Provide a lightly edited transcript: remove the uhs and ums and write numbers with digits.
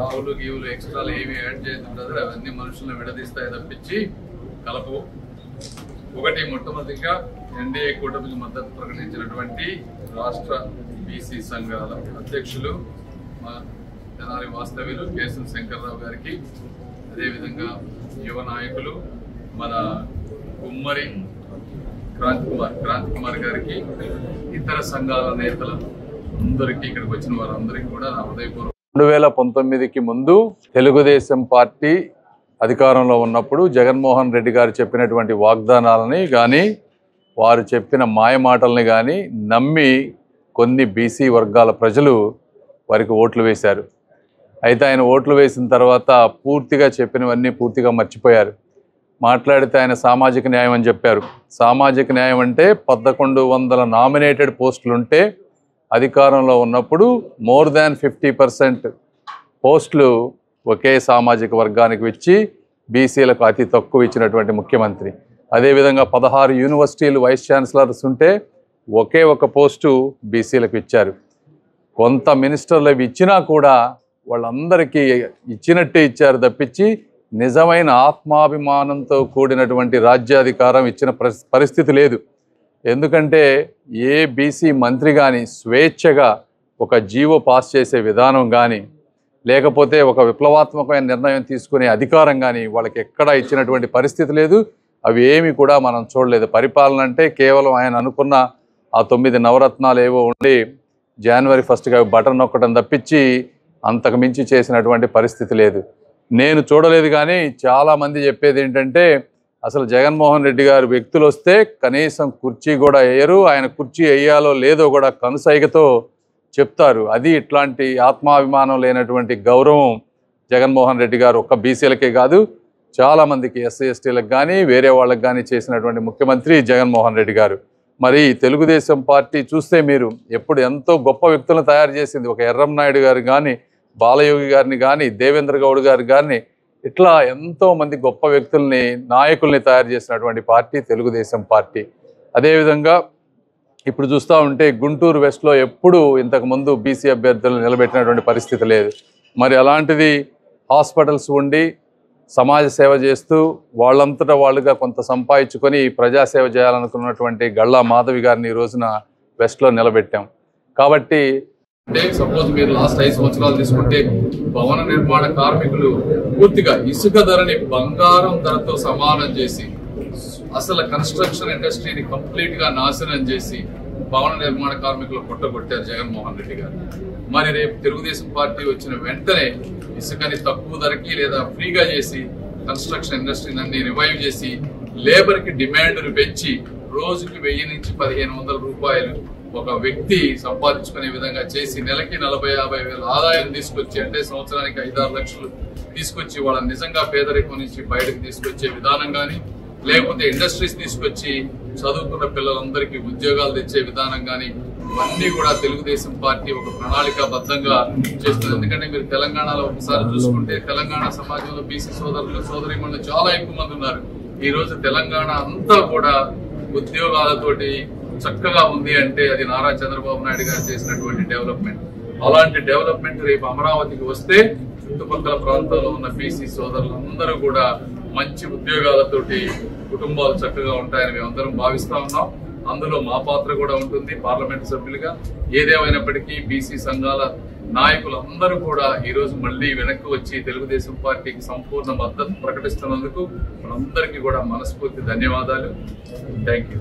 రావులు గీవులు ఎక్స్ట్రాలు ఏమి యాడ్ చేయదు. అవన్నీ మనుషులను విడదీస్తాయి తప్పించి కలపవు. ఒకటి, మొట్టమొదటిగా ఎన్డీఏ కూటమికి మద్దతు ప్రకటించినటువంటి రాష్ట్ర బీసీ సంఘాల అధ్యక్షులు మా తెనాలి వాస్తవ్యులు కేశవ శంకర్రావు గారికి, అదేవిధంగా యువ నాయకులు మన కుమ్మరి క్రాంతి కుమార్ గారికి, ఇతర సంఘాల నేతల అందరికీ, ఇక్కడికి వచ్చిన వారందరికీ కూడా నా హృదయపూర్వక 2019కి ముందు తెలుగుదేశం పార్టీ అధికారంలో ఉన్నప్పుడు జగన్మోహన్ రెడ్డి గారు చెప్పినటువంటి వాగ్దానాలని కానీ వారు చెప్పిన మాయమాటల్ని కానీ నమ్మి కొన్ని బీసీ వర్గాల ప్రజలు వారికి ఓట్లు వేశారు. అయితే ఆయన ఓట్లు వేసిన తర్వాత పూర్తిగా చెప్పినవన్నీ పూర్తిగా మర్చిపోయారు. మాట్లాడితే ఆయన సామాజిక న్యాయం అని చెప్పారు. సామాజిక న్యాయం అంటే 1100 నామినేటెడ్ పోస్టులు ఉంటే అధికారంలో ఉన్నప్పుడు మోర్ దాన్ 50% పోస్టులు ఒకే సామాజిక వర్గానికి ఇచ్చి బీసీలకు అతి తక్కువ ఇచ్చినటువంటి ముఖ్యమంత్రి. అదేవిధంగా 16 యూనివర్సిటీలు వైస్ ఛాన్సలర్స్ ఉంటే ఒకే ఒక పోస్టు బీసీలకు ఇచ్చారు. కొంత మినిస్టర్లు ఇచ్చినా కూడా వాళ్ళందరికీ ఇచ్చినట్టే ఇచ్చారు తప్పించి నిజమైన ఆత్మాభిమానంతో కూడినటువంటి రాజ్యాధికారం ఇచ్చిన పరిస్థితి లేదు. ఎందుకంటే ఏ బీసీ మంత్రి కానీ స్వేచ్ఛగా ఒక జీవో పాస్ చేసే విధానం కానీ లేకపోతే ఒక విప్లవాత్మకమైన నిర్ణయం తీసుకునే అధికారం కానీ వాళ్ళకి ఎక్కడా ఇచ్చినటువంటి పరిస్థితి లేదు. అవి ఏమి కూడా మనం చూడలేదు. పరిపాలన అంటే కేవలం ఆయన అనుకున్న ఆ 9 నవరత్నాలు ఏవో ఉండి జనవరి 1గా బటన్ నొక్కడం తప్పించి అంతకు మించి చేసినటువంటి పరిస్థితి లేదు. నేను చూడలేదు. కానీ చాలామంది చెప్పేది ఏంటంటే అసలు జగన్మోహన్ రెడ్డి గారు వ్యక్తులు వస్తే కనీసం కుర్చీ కూడా వేయరు, ఆయన కుర్చీ వేయాలో లేదో కూడా కనుసైగతో చెప్తారు. అది ఇట్లాంటి ఆత్మాభిమానం లేనటువంటి గౌరవం జగన్మోహన్ రెడ్డి గారు ఒక్క బీసీలకే కాదు చాలామందికి ఎస్సీ ఎస్టీలకు కానీ వేరే వాళ్ళకి కానీ చేసినటువంటి ముఖ్యమంత్రి జగన్మోహన్ రెడ్డి గారు. మరి తెలుగుదేశం పార్టీ చూస్తే మీరు ఎప్పుడు ఎంతో గొప్ప వ్యక్తులను తయారు చేసింది. ఒక ఎర్రంనాయుడు గారు కానీ బాలయోగి గారిని కానీ దేవేంద్ర గౌడ్ గారు కానీ ఇట్లా ఎంతోమంది గొప్ప వ్యక్తుల్ని నాయకుల్ని తయారు చేసినటువంటి పార్టీ తెలుగుదేశం పార్టీ. అదేవిధంగా ఇప్పుడు చూస్తూ ఉంటే గుంటూరు వెస్ట్లో ఎప్పుడు ఇంతకుముందు బీసీ అభ్యర్థులను నిలబెట్టినటువంటి పరిస్థితి లేదు. మరి అలాంటిది హాస్పిటల్స్ ఉండి సమాజ సేవ చేస్తూ వాళ్ళంతటా వాళ్ళుగా కొంత సంపాదించుకొని ప్రజాసేవ చేయాలనుకున్నటువంటి గళ్ళా మాధవి గారిని ఈ రోజున వెస్ట్లో నిలబెట్టాం. కాబట్టి అంటే సపోజ్ మీరు లాస్ట్ 5 సంవత్సరాలు తీసుకుంటే భవన నిర్మాణ కార్మికులు పూర్తిగా ఇసుక ధరని బంగారం ధరతో సమానం చేసి అసలు కన్స్ట్రక్షన్ ఇండస్ట్రీని కంప్లీట్ గా నాశనం చేసి భవన నిర్మాణ కార్మికులు కొట్టగొట్టారు జగన్మోహన్ రెడ్డి గారు. మరి రేపు తెలుగుదేశం పార్టీ వచ్చిన వెంటనే ఇసుకని తక్కువ ధరకి లేదా ఫ్రీగా చేసి కన్స్ట్రక్షన్ ఇండస్ట్రీని అన్ని రివైవ్ చేసి లేబర్ కి డిమాండ్ను పెంచి రోజుకి 1000 నుంచి 1500 రూపాయలు ఒక వ్యక్తి సంపాదించుకునే విధంగా చేసి నెలకి 40-50 వేల ఆదాయం తీసుకొచ్చి అంటే సంవత్సరానికి 5-6 లక్షలు తీసుకొచ్చి వాళ్ళని నిజంగా పేదరికం నుంచి బయటకు తీసుకొచ్చే విధానం కానీ లేకపోతే ఇండస్ట్రీస్ తీసుకొచ్చి చదువుకున్న పిల్లలందరికీ ఉద్యోగాలు తెచ్చే విధానం కానీ ఇవన్నీ కూడా తెలుగుదేశం పార్టీ ఒక ప్రణాళికాబద్ధంగా చేస్తుంది. ఎందుకంటే మీరు తెలంగాణలో ఒకసారి చూసుకుంటే తెలంగాణ సమాజంలో బీసీ సోదరులు సోదరీమణులు చాలా ఎక్కువ మంది ఉన్నారు. ఈ రోజు తెలంగాణ అంతా కూడా ఉద్యోగాలతోటి చక్కగా ఉంది అంటే అది నారా చంద్రబాబు నాయుడు గారు చేసినటువంటి డెవలప్మెంట్. అలాంటి డెవలప్మెంట్ రేపు అమరావతికి వస్తే చుట్టుపక్కల ప్రాంతాల్లో ఉన్న బీసీ సోదరులందరూ కూడా మంచి ఉద్యోగాలతోటి కుటుంబాలు చక్కగా ఉంటాయని మేమందరం భావిస్తా ఉన్నాం. అందులో మా పాత్ర కూడా ఉంటుంది పార్లమెంట్ సభ్యులుగా. ఏదేమైనప్పటికీ బీసీ సంఘాల నాయకులందరూ కూడా ఈ రోజు మళ్ళీ వెనక్కి వచ్చి తెలుగుదేశం పార్టీకి సంపూర్ణ మద్దతు ప్రకటిస్తున్నందుకు మనందరికీ కూడా మనస్ఫూర్తి ధన్యవాదాలు. Thank you.